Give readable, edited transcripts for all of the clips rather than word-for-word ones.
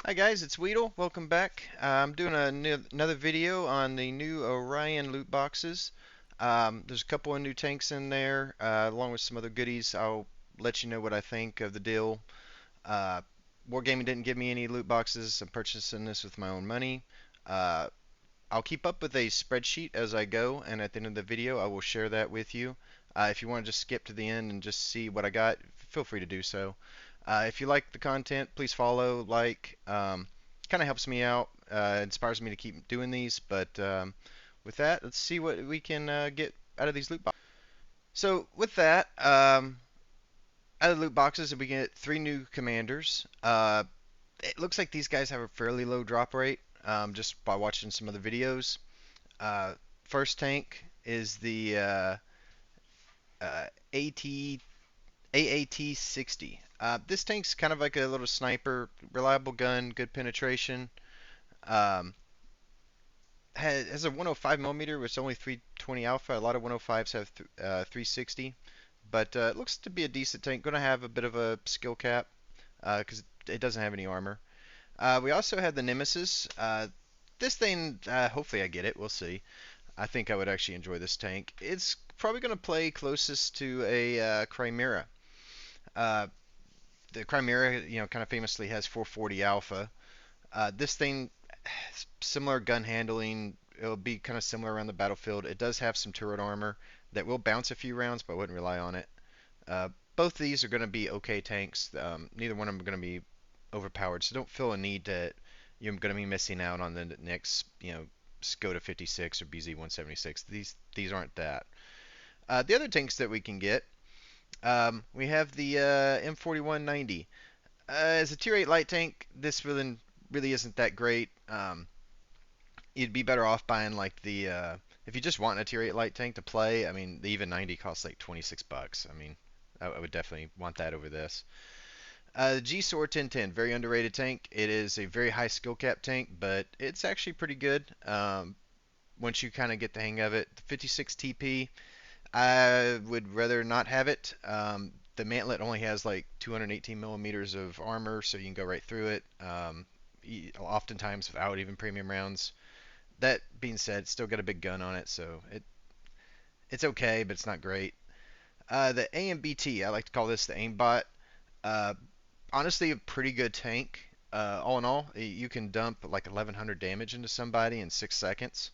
Hi guys, it's Weedle. Welcome back. I'm doing another video on the new Orion loot boxes. There's a couple of new tanks in there, along with some other goodies. I'll let you know what I think of the deal. Uh, Wargaming didn't give me any loot boxes. I'm purchasing this with my own money. Uh, I'll keep up with a spreadsheet as I go, and at the end of the video, I will share that with you. If you want to just skip to the end and just see what I got, feel free to do so. If you like the content, please follow, like. Kind of helps me out, inspires me to keep doing these. But with that, let's see what we can get out of these loot boxes. So with that, out of the loot boxes, we get three new commanders. It looks like these guys have a fairly low drop rate, just by watching some other videos. Uh, First tank is the uh, AT AAT 60. This tank's kind of like a little sniper, reliable gun, good penetration. Um, has a 105 millimeter, which is only 320 alpha. A lot of 105s have 360, but it looks to be a decent tank. Going to have a bit of a skill cap because it doesn't have any armor. We also have the Nemesis. This thing, hopefully I get it. We'll see. I think I would actually enjoy this tank. It's probably going to play closest to a Chimera. Uh, the Chimera, kind of famously has 440 alpha. This thing, similar gun handling. It'll be kind of similar around the battlefield. It does have some turret armor that will bounce a few rounds, but I wouldn't rely on it. Both of these are going to be okay tanks. Neither one of them are going to be overpowered, so don't feel a need that you're going to be missing out on the next, Skoda 56 or BZ 176. These aren't that. The other tanks that we can get, we have the M4190. As a tier 8 light tank, this really isn't that great. You'd be better off buying like the if you just want a tier 8 light tank to play. I mean, the even 90 costs like 26 bucks. I mean, I would definitely want that over this. The G-Sword 1010, very underrated tank. It is a very high skill cap tank, but it's actually pretty good once you kind of get the hang of it. The 56 TP, I would rather not have it. The mantlet only has like 218 millimeters of armor, so you can go right through it. Oftentimes without even premium rounds. That being said, it's still got a big gun on it, so it's okay, but it's not great. The AMBT, I like to call this the aimbot. Uh, Honestly, a pretty good tank. All in all, you can dump like 1100 damage into somebody in 6 seconds.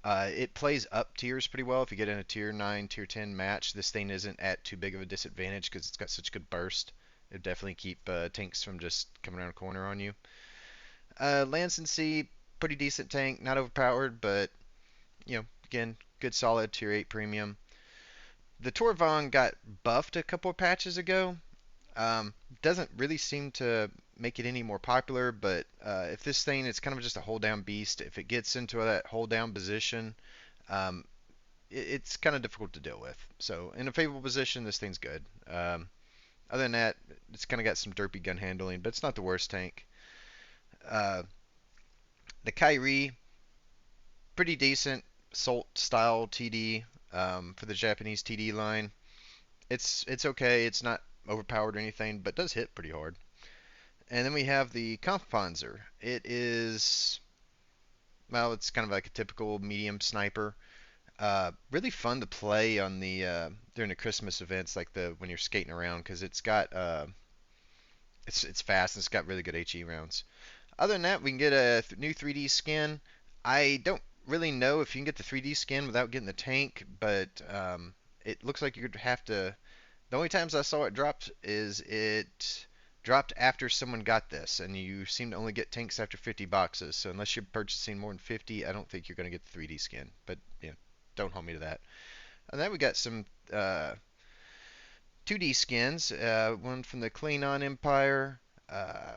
It plays up tiers pretty well. If you get in a tier 9, tier 10 match, this thing isn't at too big of a disadvantage because it's got such good burst. It definitely keep tanks from just coming around a corner on you. Lance and Sea, pretty decent tank, not overpowered, but again, good solid tier 8 premium. The Torvon got buffed a couple of patches ago. Doesn't really seem to make it any more popular, but if this thing is kind of just a hold down beast, if it gets into that hold down position, um, it's kind of difficult to deal with. So in a favorable position, this thing's good. Other than that, it's kind of got some derpy gun handling, but it's not the worst tank. Uh, the Kyrie, pretty decent Salt style TD for the Japanese TD line. It's okay. It's not overpowered or anything, but does hit pretty hard. And then we have the Kampfpanzer. It is, well, it's kind of like a typical medium sniper. Really fun to play on the during the Christmas events, like the when you're skating around, because it's got it's fast and it's got really good HE rounds. Other than that, we can get a new 3D skin. I don't really know if you can get the 3D skin without getting the tank, but it looks like you'd have to. The only times I saw it dropped is it dropped after someone got this, and you seem to only get tanks after 50 boxes. So unless you're purchasing more than 50, I don't think you're going to get the 3D skin. But don't hold me to that. And then we got some 2D skins. One from the Klingon Empire,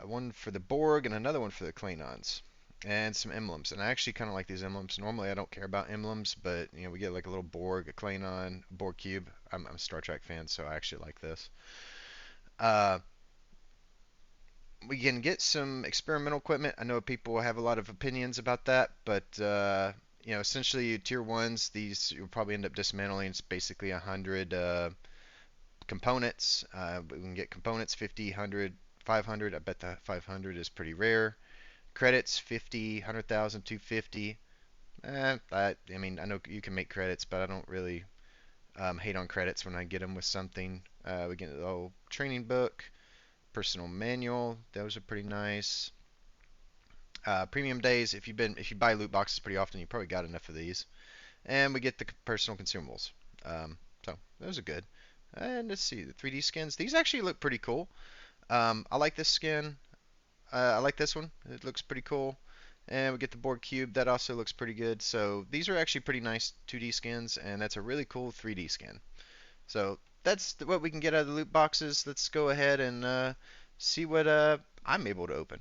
one for the Borg, and another one for the Klingons. And some emblems. And I actually kind of like these emblems. Normally I don't care about emblems, but we get like a little Borg, a Klingon, a Borg cube. I'm a Star Trek fan, so I actually like this. Uh, we can get some experimental equipment. I know people have a lot of opinions about that, but essentially tier ones, these you'll probably end up dismantling. It's basically 100 components. We can get components 50, 100, 500. I bet the 500 is pretty rare. Credits 50, 100,000, 250. I mean, I know you can make credits, but I don't really hate on credits when I get them with something. We get the old training book, personal manual. Those are pretty nice. Premium days. If you buy loot boxes pretty often, you probably got enough of these. And we get the personal consumables. So those are good. And let's see the 3D skins. These actually look pretty cool. I like this skin. I like this one. It looks pretty cool. And we get the board cube. That also looks pretty good. So these are actually pretty nice 2D skins, and that's a really cool 3D skin. So that's what we can get out of the loot boxes. Let's go ahead and see what I'm able to open.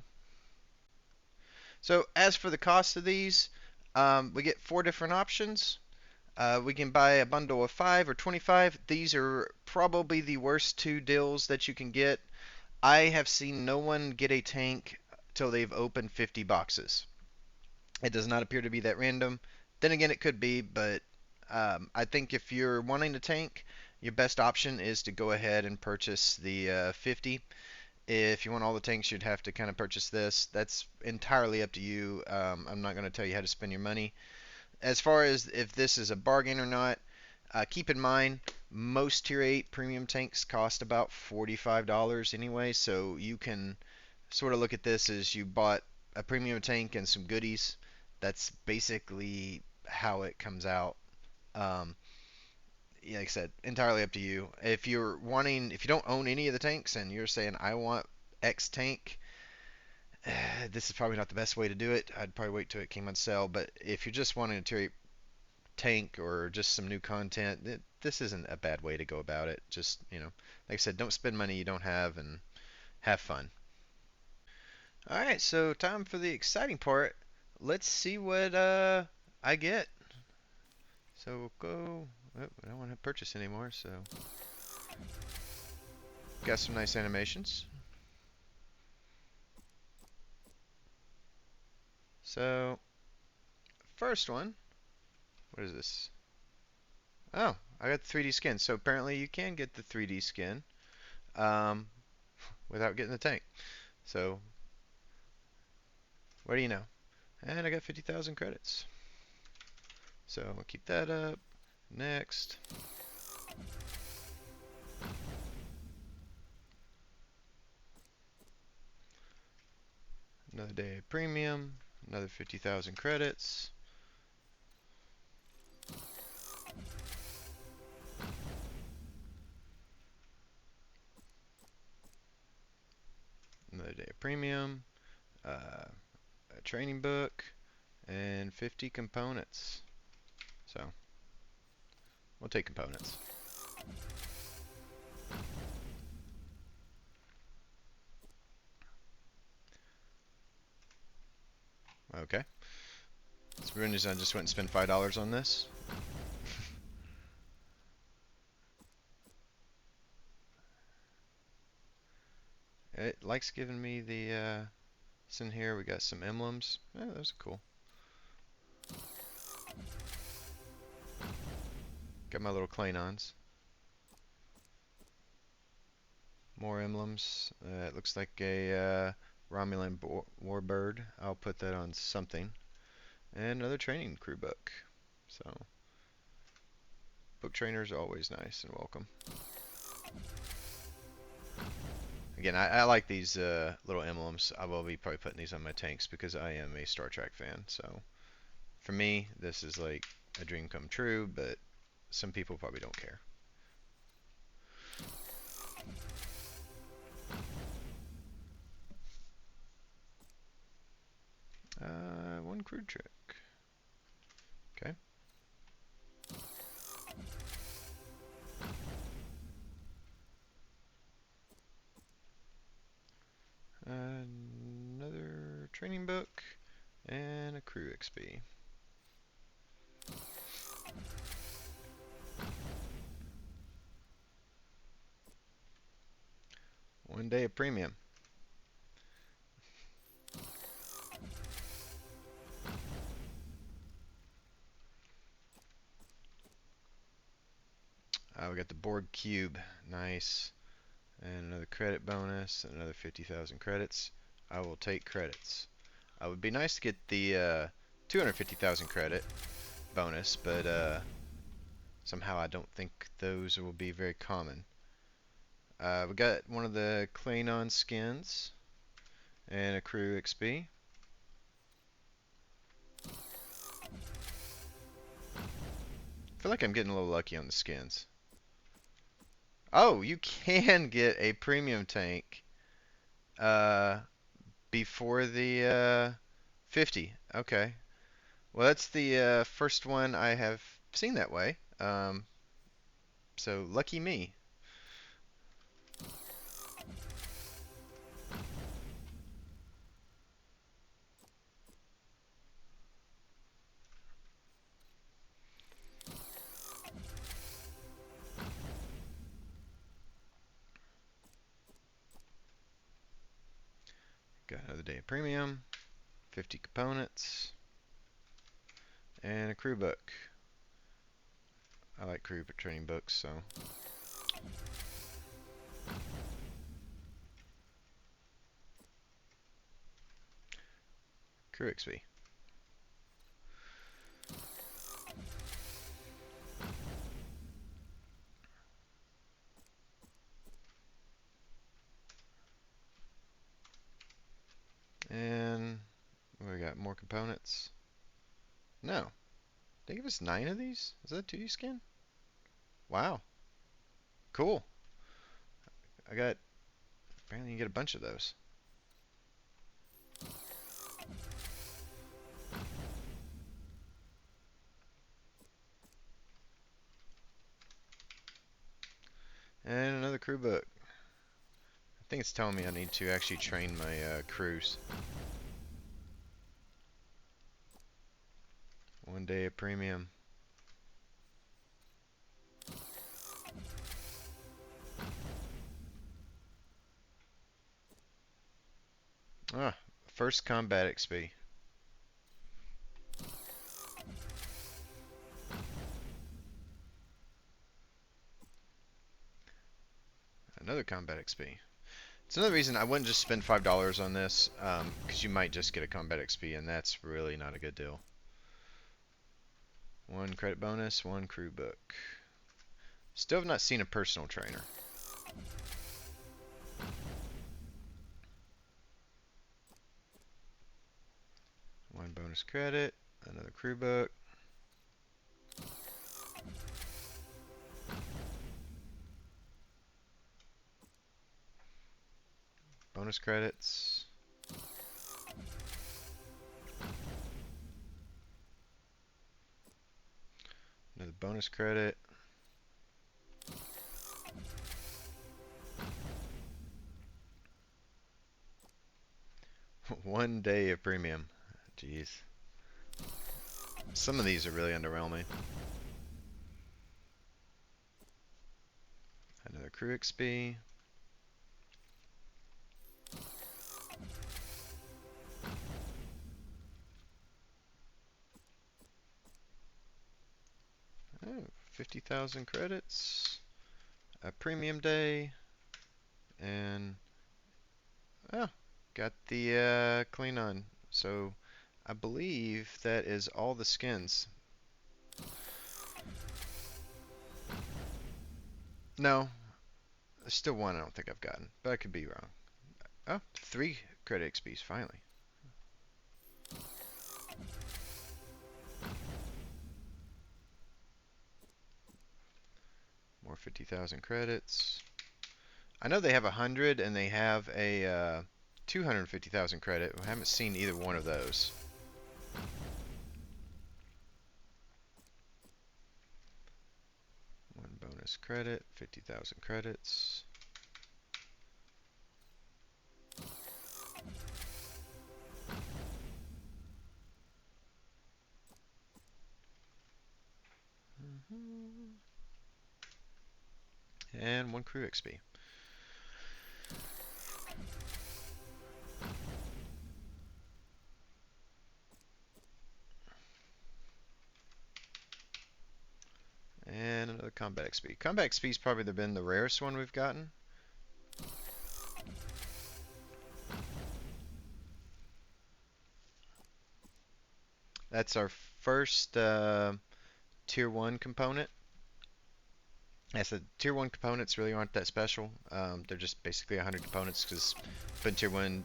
So as for the cost of these, we get four different options. We can buy a bundle of 5 or 25. These are probably the worst two deals that you can get. I have seen no one get a tank till they've opened 50 boxes. It does not appear to be that random. Then again, it could be, but I think if you're wanting a tank, your best option is to go ahead and purchase the 50. If you want all the tanks, you'd have to kind of purchase this. That's entirely up to you. I'm not going to tell you how to spend your money. As far as if this is a bargain or not, keep in mind most Tier 8 premium tanks cost about $45 anyway, so you can sort of look at this as you bought a premium tank and some goodies. That's basically how it comes out. Um, yeah, like I said, entirely up to you. If you don't own any of the tanks and you're saying I want X tank, this is probably not the best way to do it. I'd probably wait till it came on sale. But if you're just wanting a Tier 8 tank or just some new content, this isn't a bad way to go about it. Just, like I said, don't spend money you don't have and have fun. All right, so time for the exciting part. Let's see what I get. So we'll go. Oh, I don't want to purchase anymore, so got some nice animations. So first one, what is this? Oh, I got the 3D skin. So apparently you can get the 3D skin um, without getting the tank. So what do you know? And I got 50,000 credits. So I'm gonna keep that up. Next. Another day of premium. Another 50,000 credits. Another day of premium. A training book. And 50 components. So we'll take components. Okay. So we're gonna just went and spent $5 on this. It likes giving me the it's in here. We got some emblems. Oh, those are cool. Got my little Kleinons. More emblems. It looks like a Romulan warbird. I'll put that on something. And another training crew book. So, book trainers are always nice and welcome. Again, I like these little emblems. I will be probably putting these on my tanks because I am a Star Trek fan. So, for me, this is like a dream come true, but some people probably don't care. One crew trick. Okay. Another training book and a crew XP. One day of premium. We got the board cube. Nice. And another credit bonus, and another 50,000 credits. I will take credits. It would be nice to get the 250,000 credit bonus, but somehow I don't think those will be very common. We got one of the Klingon skins and a crew XP. I feel like I'm getting a little lucky on the skins. Oh, you can get a premium tank uh, before the 50. Okay. Well, that's the first one I have seen that way. So lucky me. Got another day of premium, 50 components, and a crew book. I like crew training books, so. Crew XP. And we got more components. No. They give us 9 of these? Is that a 2D skin? Wow. Cool. Apparently you can get a bunch of those. And another crew book. I think it's telling me I need to actually train my crews. 1 day of premium. Ah, first combat XP. Another combat XP. It's another reason I wouldn't just spend $5 on this, because you might just get a combat XP, and that's really not a good deal. 1 credit bonus, 1 crew book. Still have not seen a personal trainer. One bonus credit, another crew book. Bonus credits. Another bonus credit. One day of premium. Jeez. Some of these are really underwhelming. Another crew XP. Oh, 50,000 credits. A premium day. And oh, got the Klingon. So I believe that is all the skins. No, there's still one I don't think I've gotten, but I could be wrong. Oh, 3 credit XPs finally. More 50,000 credits. I know they have 100 and they have a 250,000 credit. I haven't seen either one of those. One bonus credit, 50,000 credits. And 1 crew XP. And another combat XP. Combat XP's probably been the rarest one we've gotten. That's our first tier 1 component. As the tier 1 components really aren't that special. They're just basically 100 components because putting tier 1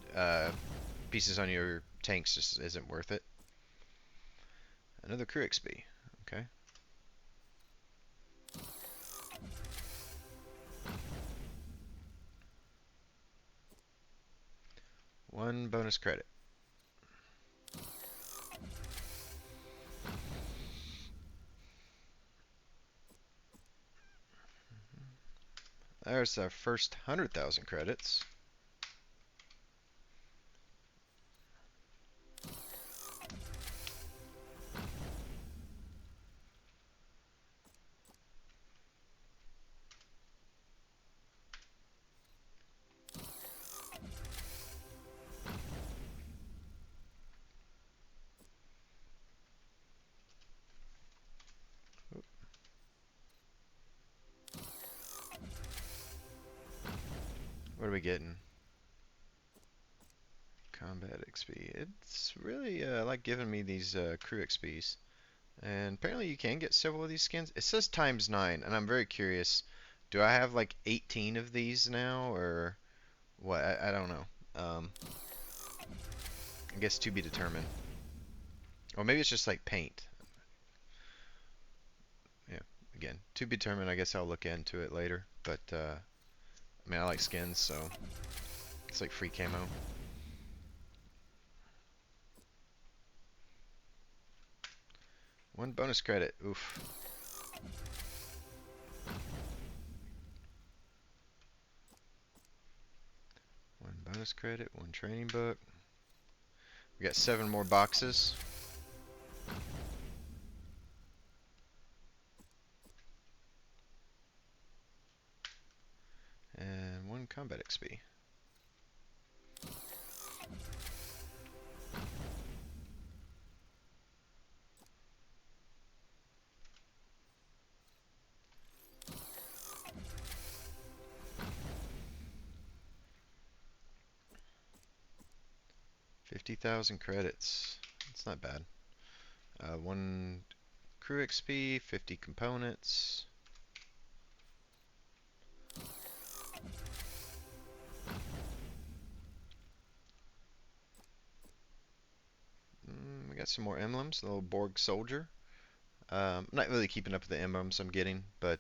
pieces on your tanks just isn't worth it. Another crew XP. Okay. One bonus credit. There's our first 100,000 credits. What are we getting? Combat XP. It's really like giving me these crew XPs. And apparently you can get several of these skins. It says times 9, and I'm very curious. Do I have like 18 of these now, or what? I don't know. I guess to be determined. Or maybe it's just like paint. Yeah, again, to be determined. I guess I'll look into it later. But, I mean, I like skins, so it's like free camo. One bonus credit. Oof. One bonus credit, one training book. We got 7 more boxes. And 1 combat XP. $50,000 credits. That's not bad. 1 crew XP, 50 components. We got some more emblems. The little Borg soldier. I'm not really keeping up with the emblems I'm getting, but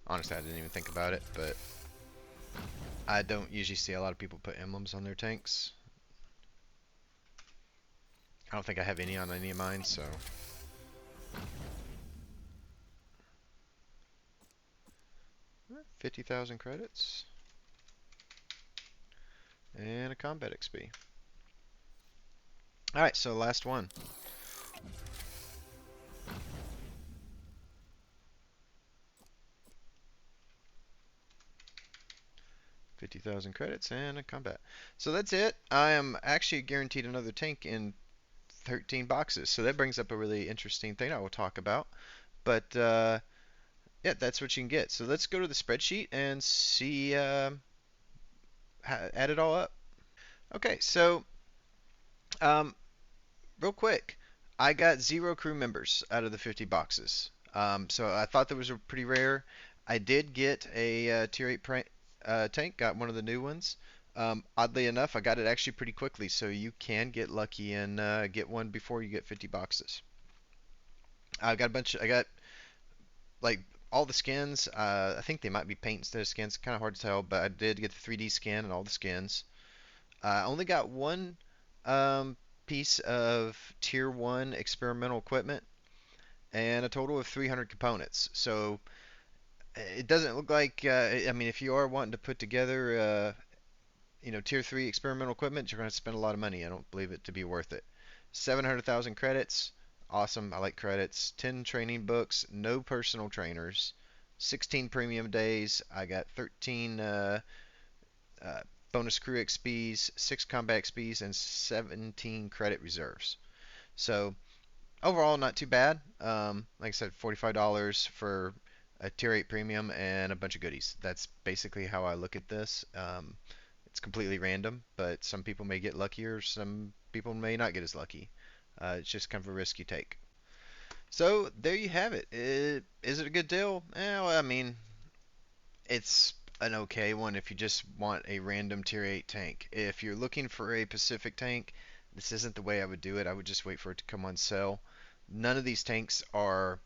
honestly, I didn't even think about it. But I don't usually see a lot of people put emblems on their tanks. I don't think I have any on any of mine, so. 50,000 credits. And a combat XP. Alright, so last one. $50,000 credits and a combat. So that's it. I am actually guaranteed another tank in 13 boxes. So that brings up a really interesting thing I will talk about. But yeah, that's what you can get. So let's go to the spreadsheet and see, add it all up. Okay, so um, real quick, I got 0 crew members out of the 50 boxes. So I thought that was a pretty rare. I did get a tier 8 tank, got one of the new ones. Oddly enough, I got it actually pretty quickly, so you can get lucky and get one before you get 50 boxes. I got like all the skins. I think they might be paint instead of skins. Kind of hard to tell, but I did get the 3D skin and all the skins. I only got one um, piece of tier 1 experimental equipment and a total of 300 components. So it doesn't look like, I mean, if you are wanting to put together, tier 3 experimental equipment, you're going to spend a lot of money. I don't believe it to be worth it. 700,000 credits. Awesome. I like credits. 10 training books. No personal trainers. 16 premium days. I got 13 uh, bonus crew XPs, 6 combat XPs, and 17 credit reserves. So overall, not too bad. Like I said, $45 for a tier 8 premium and a bunch of goodies. That's basically how I look at this. It's completely random, but some people may get luckier, some people may not get as lucky. It's just kind of a risk you take. So there you have it. Is it a good deal? Well, I mean, it's an okay one if you just want a random tier 8 tank. If you're looking for a Pacific tank, this isn't the way I would do it. I would just wait for it to come on sale. None of these tanks are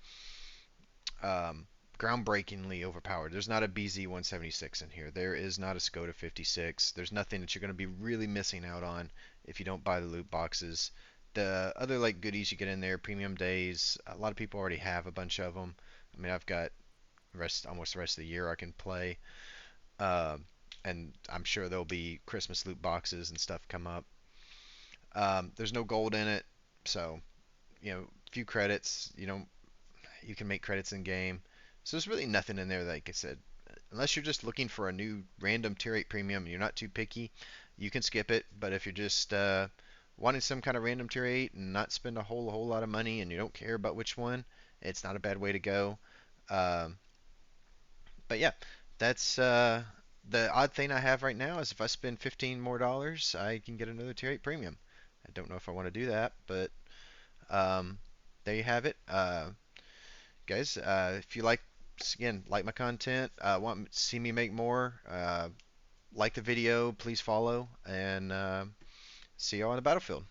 um, groundbreakingly overpowered. There's not a BZ-176 in here. There is not a Skoda 56. There's nothing that you're going to be really missing out on if you don't buy the loot boxes. The other like goodies you get in there, premium days, a lot of people already have a bunch of them. I mean, I've got almost the rest of the year I can play. Um, and I'm sure there'll be Christmas loot boxes and stuff come up. There's no gold in it, so few credits. You can make credits in game. So there's really nothing in there, like I said. Unless you're just looking for a new random tier 8 premium and you're not too picky, you can skip it. But if you're just wanting some kind of random tier 8 and not spend a whole lot of money and you don't care about which one, it's not a bad way to go. Um, but yeah, that's the odd thing I have right now is if I spend 15 more dollars, I can get another tier 8 premium. I don't know if I want to do that, but um, there you have it. Guys, if you like my content, want to see me make more, like the video, please follow, and see you all on the battlefield.